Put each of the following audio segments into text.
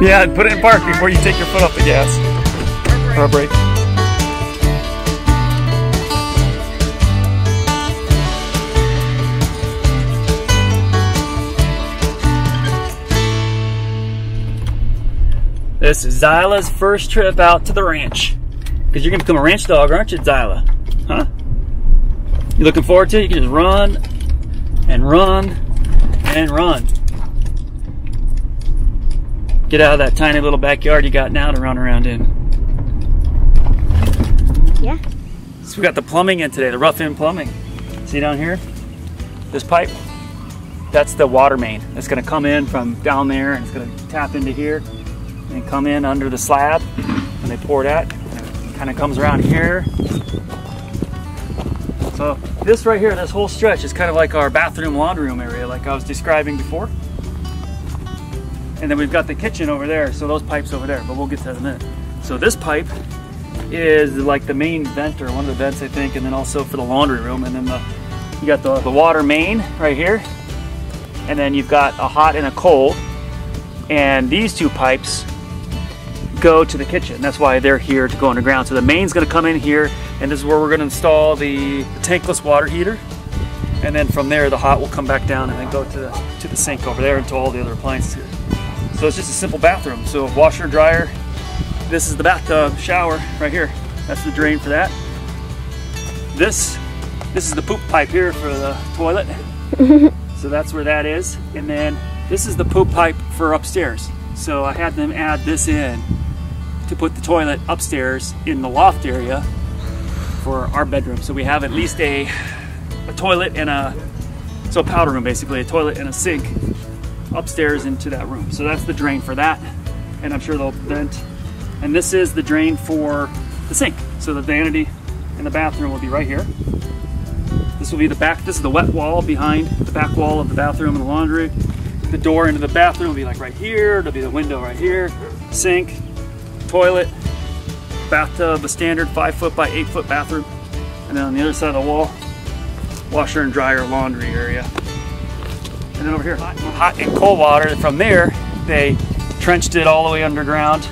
Yeah, put it in park before you take your foot off the gas. Or a brake. This is Zyla's first trip out to the ranch. Because you're going to become a ranch dog, aren't you, Zyla? Huh? You looking forward to it? You can just run and run and run. Get out of that tiny little backyard you got now to run around in. Yeah. So we got the plumbing in today, the rough-in plumbing. See down here? This pipe? That's the water main. It's going to come in from down there and it's going to tap into here and come in under the slab. And they pour that. And it kind of comes around here. So this right here, this whole stretch is kind of like our bathroom, laundry room area like I was describing before. And then we've got the kitchen over there, so those pipes over there, but we'll get to that in a minute. So this pipe is like the main vent, or one of the vents I think, and then also for the laundry room. And then you got the water main right here, and then you've got a hot and a cold. And these two pipes go to the kitchen. That's why they're here to go underground. So the main's gonna come in here, and this is where we're gonna install the tankless water heater. And then from there, the hot will come back down and then go to the sink over there and to all the other appliances here. So it's just a simple bathroom. So washer, dryer, this is the bathtub, shower right here. That's the drain for that. This is the poop pipe here for the toilet. So that's where that is. And then this is the poop pipe for upstairs. So I had them add this in to put the toilet upstairs in the loft area for our bedroom. So we have at least a toilet and a powder room, basically, a toilet and a sink upstairs into that room. So that's the drain for that, and I'm sure they'll vent. And this is the drain for the sink. So the vanity in the bathroom will be right here. This will be the back, this is the wet wall behind the back wall of the bathroom and the laundry. The door into the bathroom will be like right here. There'll be the window right here. Sink, toilet, bathtub, a standard 5-foot by 8-foot bathroom. And then on the other side of the wall, washer and dryer laundry area. And then over here, hot and cold water. From there, they trenched it all the way underground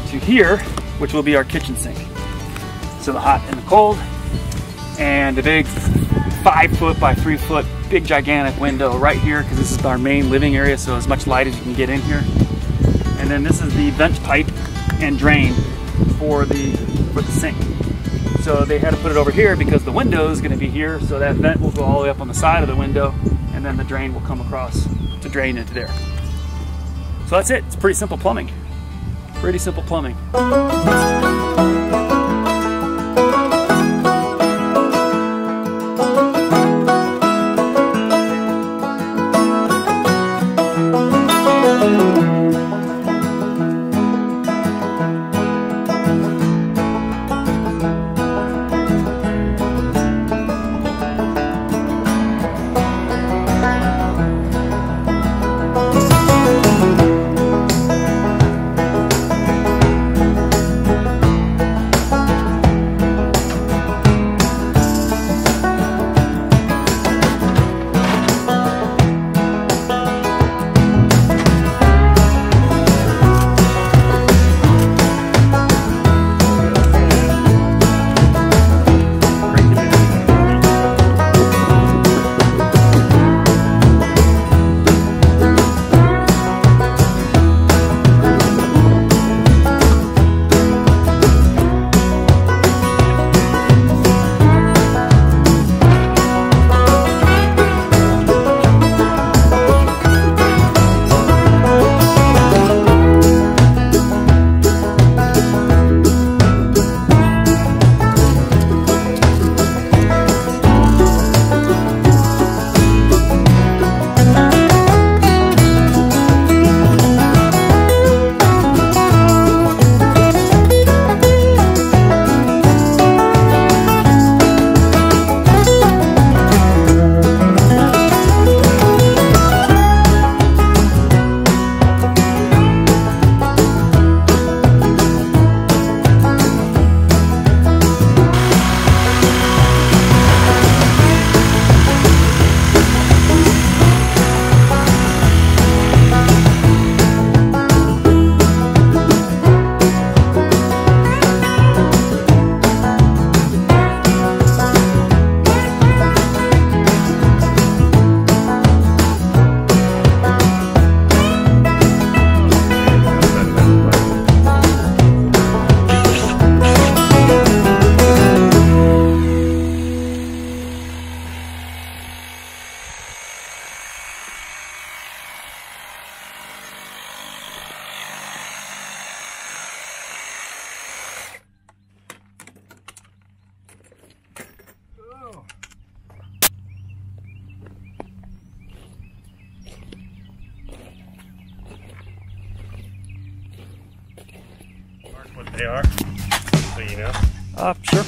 to here, which will be our kitchen sink. So the hot and the cold, and the big 5-foot by 3-foot, big gigantic window right here, because this is our main living area, so as much light as you can get in here. And then this is the vent pipe and drain for the sink. So they had to put it over here because the window is going to be here, so that vent will go all the way up on the side of the window, and then the drain will come across to drain into there. So that's it. It's pretty simple plumbing. Pretty simple plumbing. they are? So you know? Sure.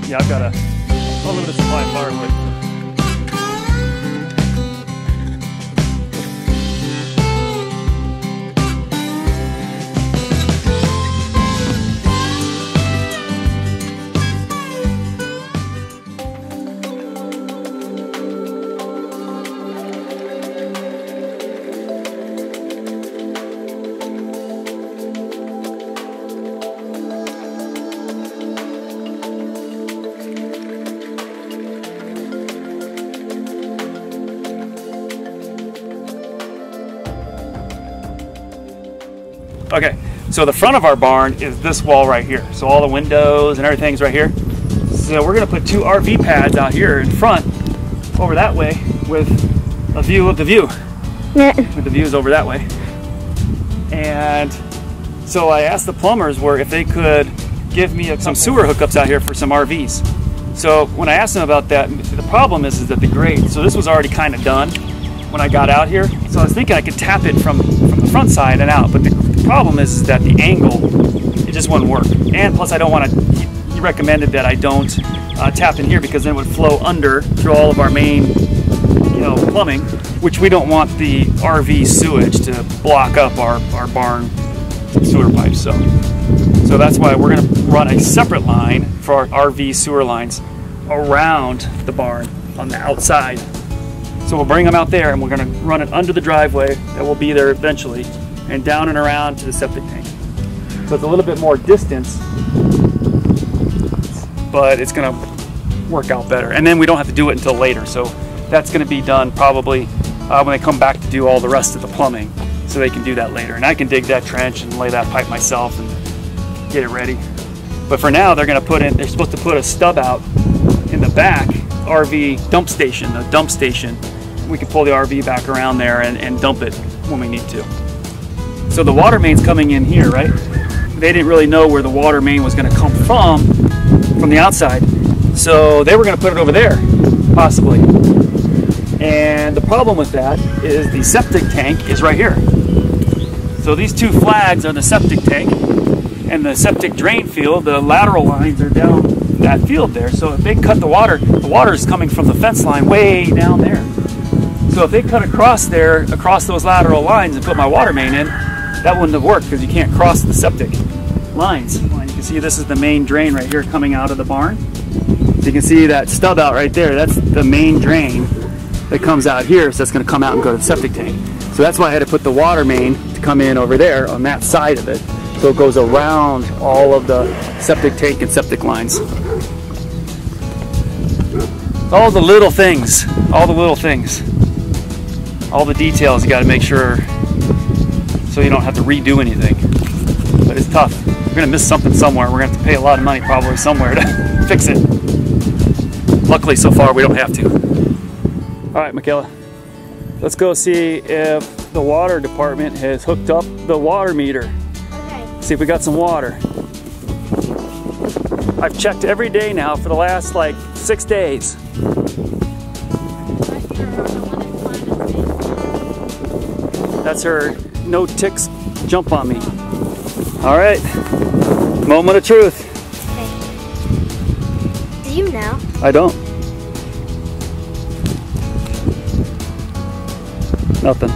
Yeah, I've got a unlimited supply of firewood. Okay, so the front of our barn is this wall right here. So all the windows and everything's right here. So we're gonna put 2 RV pads out here in front, over that way, with a view of the view. With the views over that way. And so I asked the plumbers if they could give me some sewer hookups out here for some RVs. So when I asked them about that, the problem is that the grade, so this was already kind of done when I got out here. So I was thinking I could tap it from the front side and out, but the problem is that the angle, it just wouldn't work. And plus I don't want to, he recommended that I don't tap in here because then it would flow under through all of our main, plumbing, which we don't want the RV sewage to block up our barn sewer pipes. So that's why we're going to run a separate line for our RV sewer lines around the barn on the outside. So we'll bring them out there and we're going to run it under the driveway that will be there eventually and down and around to the septic tank. So it's a little bit more distance, but it's going to work out better. And then we don't have to do it until later. So that's going to be done probably when they come back to do all the rest of the plumbing. So they can do that later. And I can dig that trench and lay that pipe myself and get it ready. But for now, they're supposed to put a stub out in the back RV dump station, the dump station. We can pull the RV back around there and dump it when we need to. So the water main's coming in here, right? They didn't really know where the water main was going to come from the outside. So they were going to put it over there, possibly. And the problem with that is the septic tank is right here. So these 2 flags are the septic tank and the septic drain field. The lateral lines are down that field there. So if they cut the water is coming from the fence line way down there. So if they cut across there, across those lateral lines and put my water main in, that wouldn't have worked because you can't cross the septic lines. You can see this is the main drain right here coming out of the barn. So you can see that stub out right there. That's the main drain that comes out here. So that's going to come out and go to the septic tank. So that's why I had to put the water main to come in over there on that side of it. So it goes around all of the septic tank and septic lines. All the little things, all the details you got to make sure so you don't have to redo anything. But it's tough. We're going to miss something somewhere. We're going to have to pay a lot of money probably somewhere to fix it. Luckily so far we don't have to. All right, Makayla, let's go see if the water department has hooked up the water meter. Okay. See if we got some water. I've checked every day now for the last like 6 days. That's her no ticks jump on me. All right, moment of truth. Okay. Do you know? I don't. Nothing.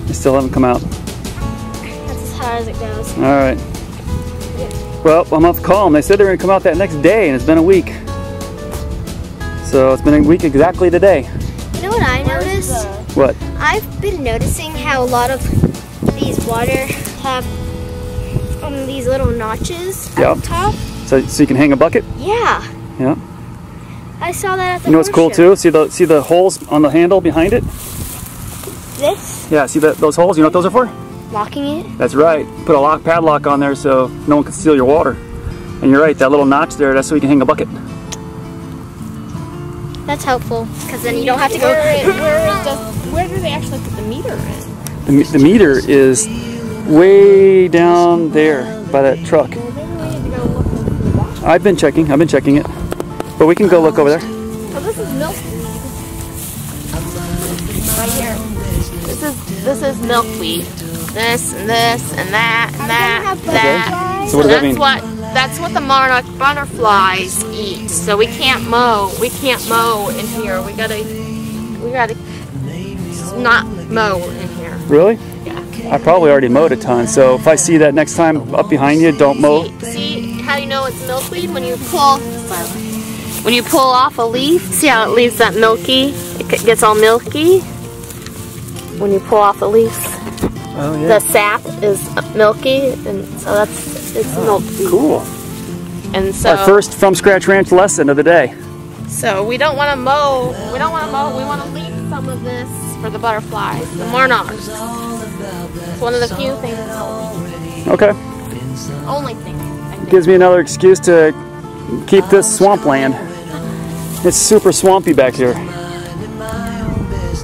They still haven't come out. That's as hard as it goes. All right. Well, I'm off to call them. They said they were going to come out that next day, and it's been a week. So it's been a week exactly today. You know what I noticed? What? I've been noticing how a lot of these water on these little notches Yeah. at the top. So you can hang a bucket? Yeah. Yeah. I saw that at the You know what's cool show. too? See the holes on the handle behind it? This? Yeah, see those holes? You know what those are for? Locking it? That's right. Put a padlock on there so no one can steal your water. And you're right, that little notch there, that's so you can hang a bucket. That's helpful, because then you don't have to go. Where do they actually put the meter in? The meter is way down there by that truck. I've been checking it. But we can go look over there. Oh, this is milkweed. Right here. This is milkweed. This and this and that and that. So what does that mean? That's what the monarch butterflies eat. So we can't mow. We can't mow in here. We gotta not mow in here. Really? Yeah. I probably already mowed a ton, so if I see that next time up behind you, don't mow. See how you know it's milkweed? When you pull off a leaf, see how it leaves that milky? It gets all milky when you pull off a leaf. Oh yeah. The sap is milky, and so it's milkweed. Cool. And so Our first from scratch ranch lesson of the day. So we don't want to mow. We don't want to mow. We want to leave some of this for the butterflies, the monarchs. It's one of the few things. Okay. Only thing. I think. Gives me another excuse to keep this swampland. It's super swampy back here.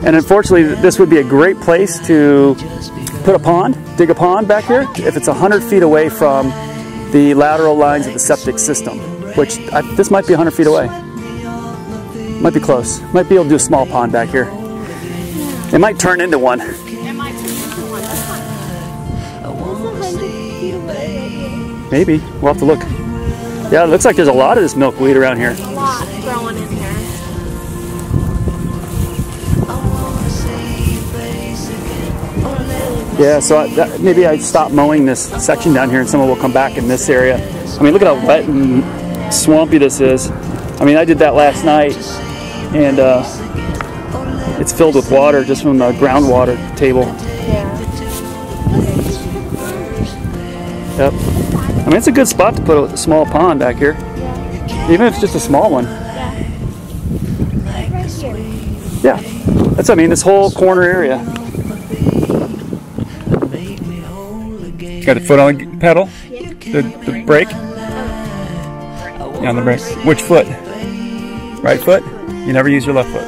And unfortunately, this would be a great place to put a pond, dig a pond back here, if it's 100 feet away from the lateral lines of the septic system, which this might be 100 feet away. Might be close. Might be able to do a small pond back here. It might turn into one. It might turn into one. Maybe. We'll have to look. Yeah, it looks like there's a lot of this milkweed around here. A lot growing in here. Yeah, so maybe I stop mowing this section down here and someone will come back in this area. I mean, look at how wet and swampy this is. I mean, I did that last night and it's filled with water just from the groundwater table. Yeah. Yep. I mean, it's a good spot to put a small pond back here. Even if it's just a small one. Yeah. That's, I mean, this whole corner area. Got the foot on the pedal? The brake? Yeah, on the brake. Which foot? Right foot? You never use your left foot.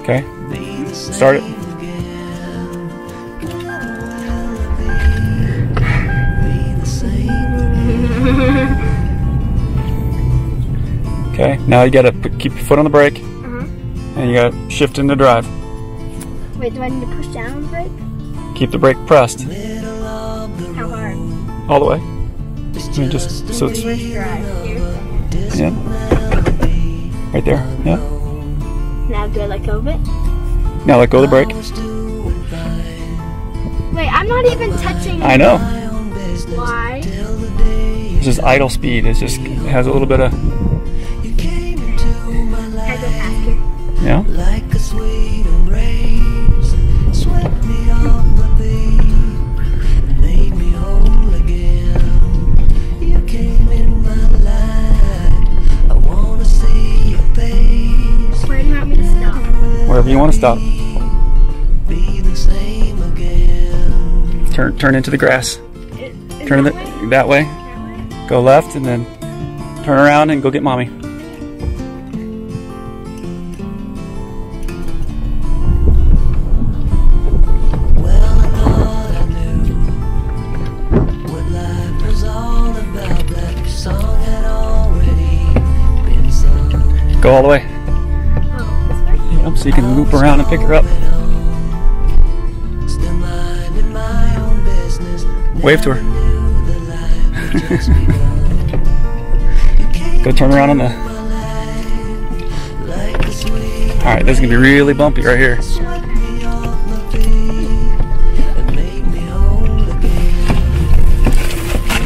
Okay. Start it. Okay, now you gotta keep your foot on the brake. And you gotta shift into drive. Wait, do I need to push down on the brake? Keep the brake pressed. How hard? All the way. I mean, just so it's. Yeah. Right there. Yeah. Now do I let go of it? Now let go of the brake. Wait, I'm not even touching. I know. Why? It's just idle speed. It just has a little bit of. Can I go faster? Yeah. Like a sweet embrace, swept me off my feet, made me whole again. You came in my life. I wanna see your face. Where do you want me to stop? Wherever you want to stop. Be the same again. Turn into the grass. Turn that way. Go left and then turn around and go get mommy. Well, I thought I knew what life was all about. That song had already been sung. Go all the way. Yep, so you can loop around and pick her up. Still minding my own business. Wave to her. Just begun. Go turn around on the. Like a sweet Alright, this is going to be really bumpy right here. swept me off my feet and made me whole again.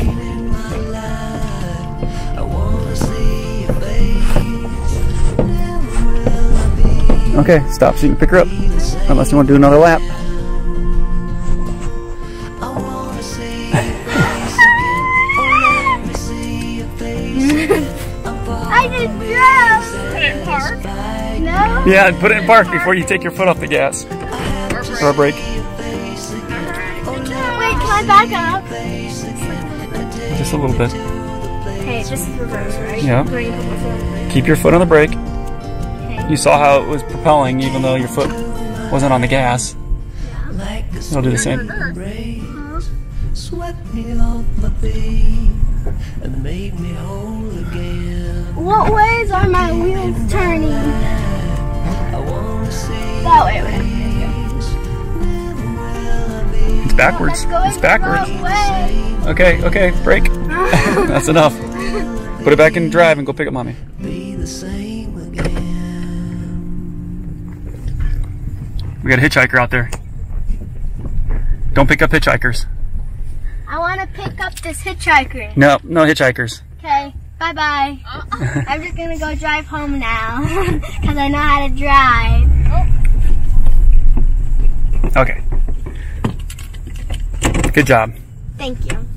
In my life, I wanna see your face. Never will I be Okay, stop so you can pick her up. Unless you want to do another lap. I wanna see your face. Yeah, and put it in park before you take your foot off the gas. Or brake. Wait, can I back up? Just a little bit. Okay, this is reverse, right? Yeah. Where you put my foot. Keep your foot on the brake. Okay. You saw how it was propelling even though your foot wasn't on the gas. It'll do the same. Swept me off my feet and made me whole again. What ways are my wheels turning? I wanna see That way. It's backwards. It's backwards. Okay, brake. That's enough. Put it back in drive and go pick up mommy. be the same again. We got a hitchhiker out there. Don't pick up hitchhikers. I want to pick up this hitchhiker. No hitchhikers. Okay, bye-bye. I'm just going to go drive home now because I know how to drive. Okay. Good job. Thank you.